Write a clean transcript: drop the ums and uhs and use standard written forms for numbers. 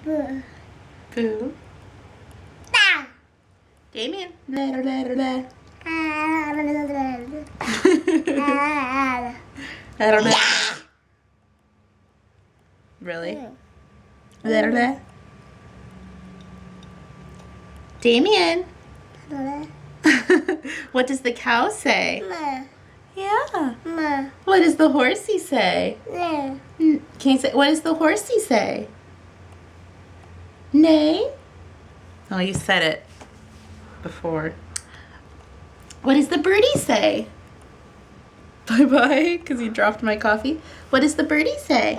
Boo. Boo. Da. Damien. Blah, blah, blah, blah. Ah, blah, blah, blah, blah. I don't know. Really? Blah, blah, blah. Damien. Blah. What does the cow say? Ma. Yeah. Ma. What does the horsey say? Ne. Can you say, what does the horsey say? Neigh? Oh, you said it before. What does the birdie say? Bye-bye, because you dropped my coffee. What does the birdie say?